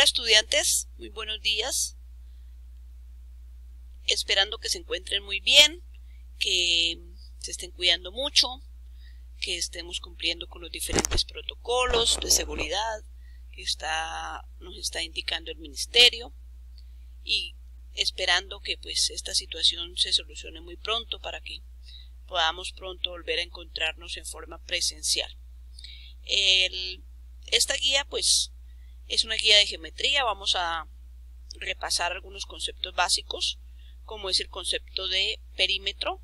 estudiantes, muy buenos días. Esperando que se encuentren muy bien, que se estén cuidando mucho, que estemos cumpliendo con los diferentes protocolos de seguridad que nos está indicando el ministerio, y esperando que pues esta situación se solucione muy pronto para que podamos pronto volver a encontrarnos en forma presencial. Esta guía pues es una guía de geometría. Vamos a repasar algunos conceptos básicos, como es el concepto de perímetro,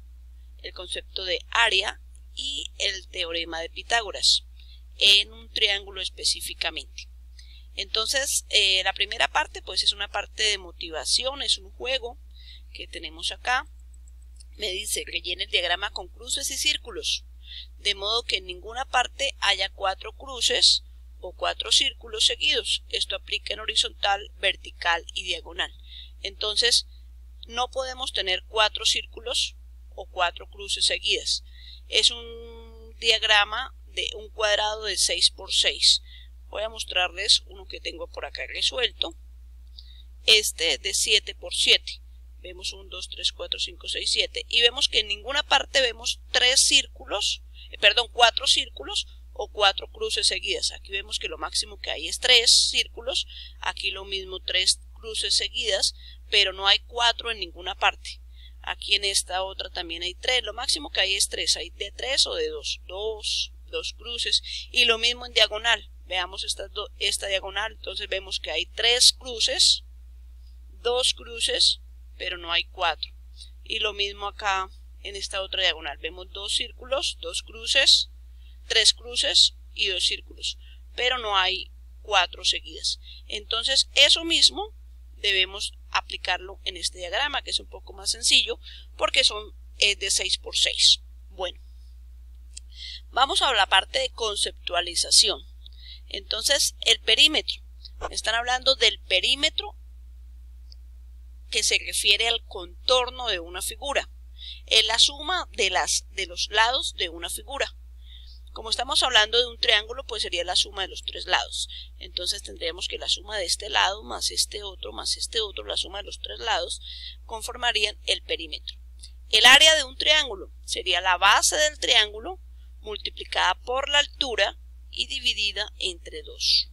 el concepto de área y el teorema de Pitágoras en un triángulo específicamente. Entonces, la primera parte pues es una parte de motivación, es un juego que tenemos acá. Me dice, rellena el diagrama con cruces y círculos, de modo que en ninguna parte haya 4 cruces o 4 círculos seguidos. Esto aplica en horizontal, vertical y diagonal. Entonces, no podemos tener 4 círculos o 4 cruces seguidas. Es un diagrama de un cuadrado de 6 por 6. Voy a mostrarles uno que tengo por acá resuelto. Este de 7 por 7. Vemos 1, 2, 3, 4, 5, 6, 7. Y vemos que en ninguna parte vemos 4 círculos o 4 cruces seguidas. Aquí vemos que lo máximo que hay es 3 círculos. Aquí lo mismo, 3 cruces seguidas, pero no hay 4 en ninguna parte. Aquí en esta otra también hay 3. Lo máximo que hay es 3. Hay de 3 o de 2. 2 cruces. Y lo mismo en diagonal. Veamos esta diagonal. Entonces vemos que hay 3 cruces, 2 cruces, pero no hay 4. Y lo mismo acá en esta otra diagonal. Vemos 2 círculos, 2 cruces, 3 cruces y 2 círculos, pero no hay 4 seguidas. Entonces eso mismo debemos aplicarlo en este diagrama, que es un poco más sencillo porque es de 6 por 6. Bueno, vamos a la parte de conceptualización. Entonces, el perímetro. Están hablando del perímetro, que se refiere al contorno de una figura. Es la suma de los lados de una figura. Como estamos hablando de un triángulo, pues sería la suma de los 3 lados. Entonces tendríamos que la suma de este lado más este otro, la suma de los 3 lados, conformarían el perímetro. El área de un triángulo sería la base del triángulo multiplicada por la altura y dividida entre 2.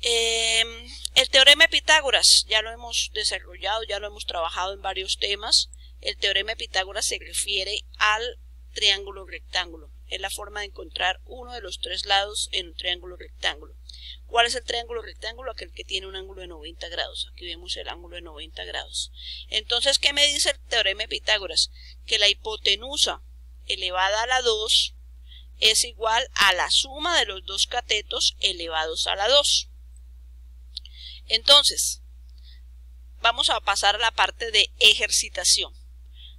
El teorema de Pitágoras ya lo hemos desarrollado, ya lo hemos trabajado en varios temas. El teorema de Pitágoras se refiere al triángulo rectángulo. Es la forma de encontrar uno de los 3 lados en un triángulo rectángulo. ¿Cuál es el triángulo rectángulo? Aquel que tiene un ángulo de 90 grados. Aquí vemos el ángulo de 90 grados. Entonces, ¿qué me dice el teorema de Pitágoras? Que la hipotenusa elevada a la 2 es igual a la suma de los 2 catetos elevados a la 2. Entonces, vamos a pasar a la parte de ejercitación.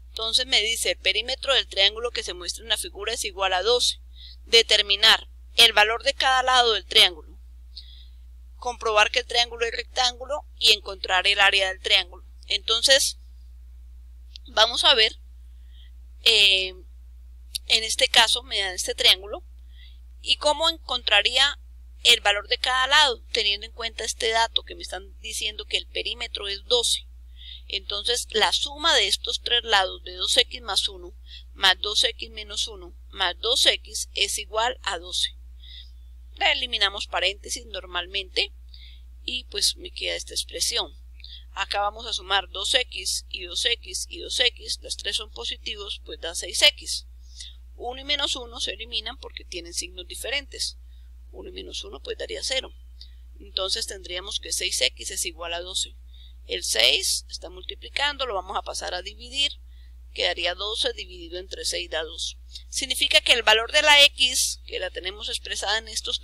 Entonces me dice, el perímetro del triángulo que se muestra en la figura es igual a 12. Determinar el valor de cada lado del triángulo. Comprobar que el triángulo es rectángulo y encontrar el área del triángulo. Entonces, vamos a ver, en este caso, me dan este triángulo, y cómo encontraría el valor de cada lado, teniendo en cuenta este dato que me están diciendo que el perímetro es 12. Entonces, la suma de estos 3 lados de 2x más 1, más 2x menos 1, más 2x es igual a 12. La eliminamos paréntesis normalmente y pues me queda esta expresión. Acá vamos a sumar 2x y 2x y 2x, los 3 son positivos, pues da 6x. 1 y menos 1 se eliminan porque tienen signos diferentes. 1 y menos 1 pues daría 0. Entonces tendríamos que 6x es igual a 12. El 6 está multiplicando, lo vamos a pasar a dividir. Quedaría 12 dividido entre 6 da 2. Significa que el valor de la x, que la tenemos expresada en estos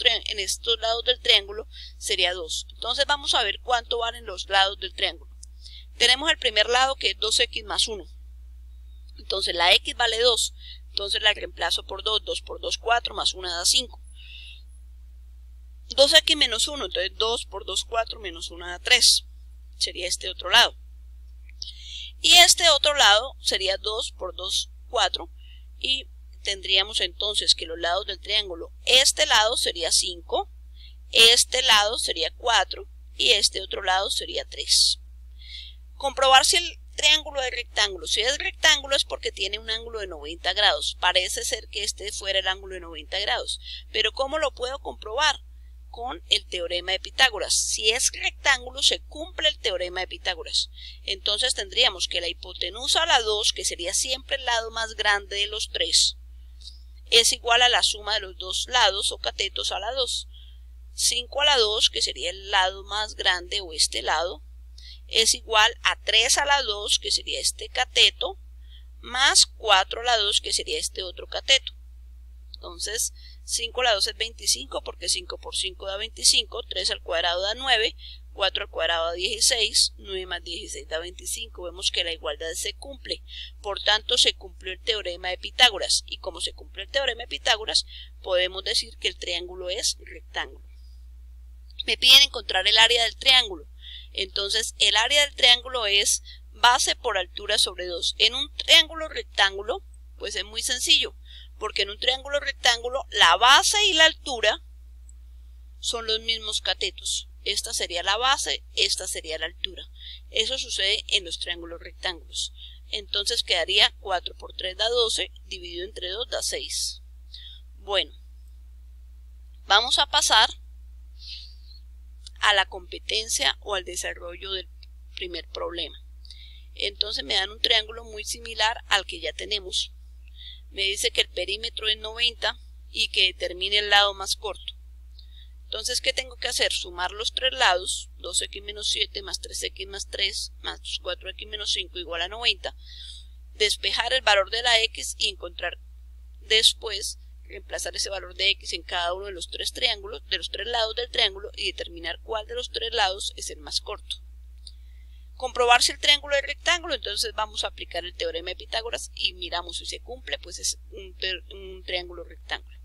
lados del triángulo, sería 2. Entonces vamos a ver cuánto valen los lados del triángulo. Tenemos el primer lado que es 2x más 1. Entonces la x vale 2. Entonces la reemplazo por 2. 2 por 2, 4, más 1 da 5. 2x menos 1, entonces 2 por 2, 4, menos 1 da 3. Sería este otro lado. Y este otro lado sería 2 por 2, 4. Y tendríamos entonces que los lados del triángulo, este lado sería 5, este lado sería 4 y este otro lado sería 3. Comprobar si el triángulo es rectángulo. Si es rectángulo es porque tiene un ángulo de 90 grados. Parece ser que este fuera el ángulo de 90 grados. Pero ¿cómo lo puedo comprobar? Con el teorema de Pitágoras. Si es rectángulo, se cumple el teorema de Pitágoras. Entonces tendríamos que la hipotenusa a la 2, que sería siempre el lado más grande de los tres, es igual a la suma de los dos lados o catetos a la 2. 5 a la 2, que sería el lado más grande o este lado, es igual a 3 a la 2, que sería este cateto, más 4 a la 2, que sería este otro cateto. Entonces, 5 a la 2 es 25, porque 5 por 5 da 25, 3 al cuadrado da 9, 4 al cuadrado da 16, 9 más 16 da 25. Vemos que la igualdad se cumple, por tanto se cumplió el teorema de Pitágoras, y como se cumplió el teorema de Pitágoras, podemos decir que el triángulo es rectángulo. Me piden encontrar el área del triángulo. Entonces, el área del triángulo es base por altura sobre 2. En un triángulo rectángulo, pues es muy sencillo, porque en un triángulo rectángulo la base y la altura son los mismos catetos. Esta sería la base, esta sería la altura. Eso sucede en los triángulos rectángulos. Entonces quedaría 4 por 3 da 12, dividido entre 2 da 6. Bueno, vamos a pasar a la competencia o al desarrollo del primer problema. Entonces me dan un triángulo muy similar al que ya tenemos. Me dice que el perímetro es 90 y que determine el lado más corto. Entonces, ¿qué tengo que hacer? Sumar los tres lados, 2x menos 7 más 3x más 3 más 4x menos 5 igual a 90. Despejar el valor de la x y encontrar después, reemplazar ese valor de x en cada uno de los tres triángulos, de los tres lados del triángulo, y determinar cuál de los tres lados es el más corto. Comprobar si el triángulo es rectángulo, entonces vamos a aplicar el teorema de Pitágoras y miramos si se cumple, pues es un triángulo rectángulo.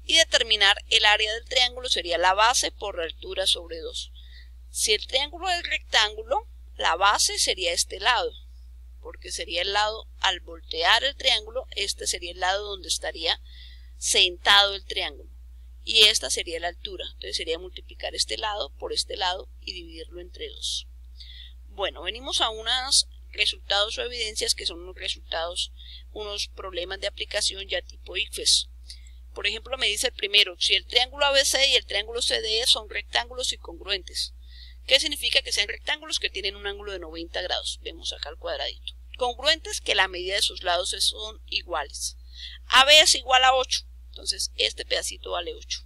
Y determinar el área del triángulo sería la base por la altura sobre 2. Si el triángulo es rectángulo, la base sería este lado, porque sería el lado, al voltear el triángulo, este sería el lado donde estaría sentado el triángulo. Y esta sería la altura, entonces sería multiplicar este lado por este lado y dividirlo entre 2. Bueno, venimos a unos resultados o evidencias que son unos resultados, unos problemas de aplicación ya tipo ICFES. Por ejemplo, me dice el primero, si el triángulo ABC y el triángulo CDE son rectángulos y congruentes. ¿Qué significa que sean rectángulos? Que tienen un ángulo de 90 grados. Vemos acá el cuadradito. Congruentes, que la medida de sus lados son iguales. AB es igual a 8, entonces este pedacito vale 8.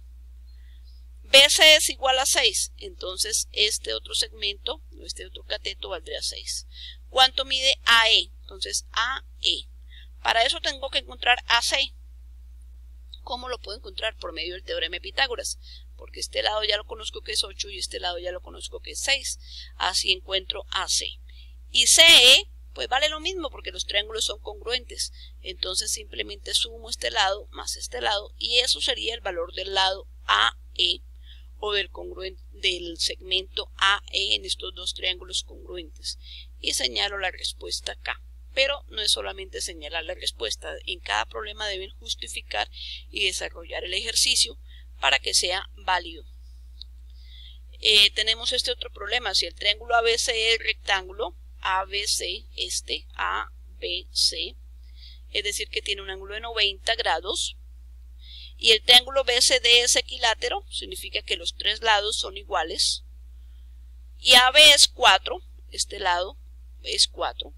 BC es igual a 6, entonces este otro segmento, este otro cateto valdría 6. ¿Cuánto mide AE? Entonces AE. Para eso tengo que encontrar AC. ¿Cómo lo puedo encontrar? Por medio del teorema de Pitágoras, porque este lado ya lo conozco que es 8 y este lado ya lo conozco que es 6. Así encuentro AC. Y CE, pues vale lo mismo porque los triángulos son congruentes. Entonces simplemente sumo este lado más este lado y eso sería el valor del lado AE o del segmento AE en estos dos triángulos congruentes. Y señalo la respuesta acá. Pero no es solamente señalar la respuesta, en cada problema deben justificar y desarrollar el ejercicio para que sea válido. Tenemos este otro problema, si el triángulo ABC es rectángulo, ABC, este ABC, es decir que tiene un ángulo de 90 grados, y el triángulo BCD es equilátero, significa que los tres lados son iguales, y AB es 4, este lado es 4,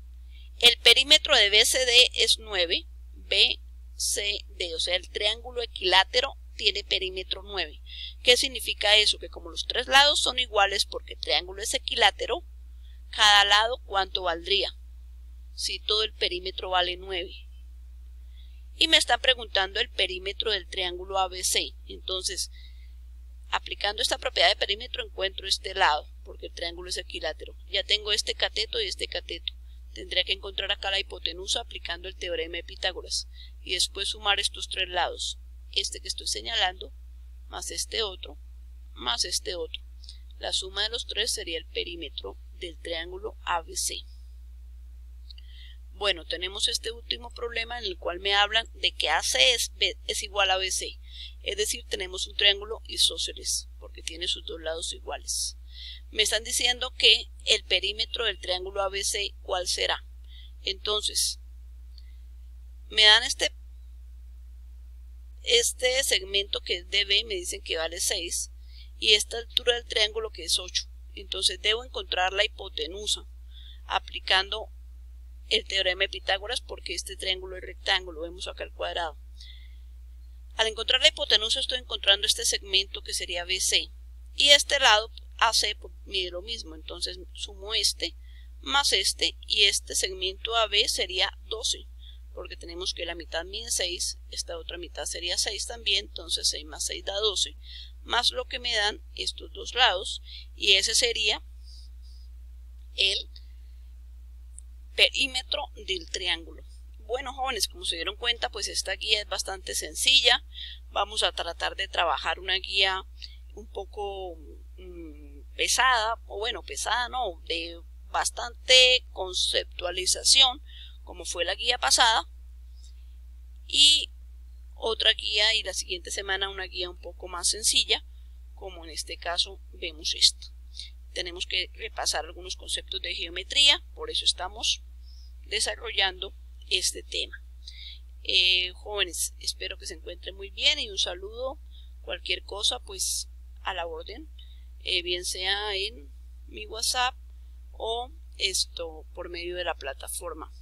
el perímetro de BCD es 9, BCD, o sea, el triángulo equilátero tiene perímetro 9. ¿Qué significa eso? Que como los tres lados son iguales porque el triángulo es equilátero, cada lado, ¿cuánto valdría? Si todo el perímetro vale 9. Y me están preguntando el perímetro del triángulo ABC. Entonces, aplicando esta propiedad de perímetro encuentro este lado, porque el triángulo es equilátero. Ya tengo este cateto y este cateto. Tendría que encontrar acá la hipotenusa aplicando el teorema de Pitágoras y después sumar estos tres lados, este que estoy señalando, más este otro, más este otro. La suma de los tres sería el perímetro del triángulo ABC. Bueno, tenemos este último problema en el cual me hablan de que AC es igual a BC. Es decir, tenemos un triángulo isósceles porque tiene sus dos lados iguales. Me están diciendo que el perímetro del triángulo ABC, ¿cuál será? Entonces, me dan este segmento que es DB, me dicen que vale 6, y esta altura del triángulo que es 8. Entonces debo encontrar la hipotenusa aplicando el teorema de Pitágoras porque este triángulo es rectángulo, vemos acá el cuadrado. Al encontrar la hipotenusa estoy encontrando este segmento que sería BC, y este lado AC pues, mide lo mismo, entonces sumo este más este, y este segmento AB sería 12, porque tenemos que la mitad mide 6, esta otra mitad sería 6 también, entonces 6 más 6 da 12, más lo que me dan estos dos lados, y ese sería el perímetro del triángulo. Bueno, jóvenes, como se dieron cuenta, pues esta guía es bastante sencilla. Vamos a tratar de trabajar una guía un poco pesada, o bueno, pesada no, de bastante conceptualización, como fue la guía pasada, y otra guía, y la siguiente semana una guía un poco más sencilla, como en este caso vemos esto. Tenemos que repasar algunos conceptos de geometría, por eso estamos desarrollando este tema. Jóvenes, espero que se encuentren muy bien y un saludo. Cualquier cosa pues a la orden, bien sea en mi WhatsApp o por medio de la plataforma.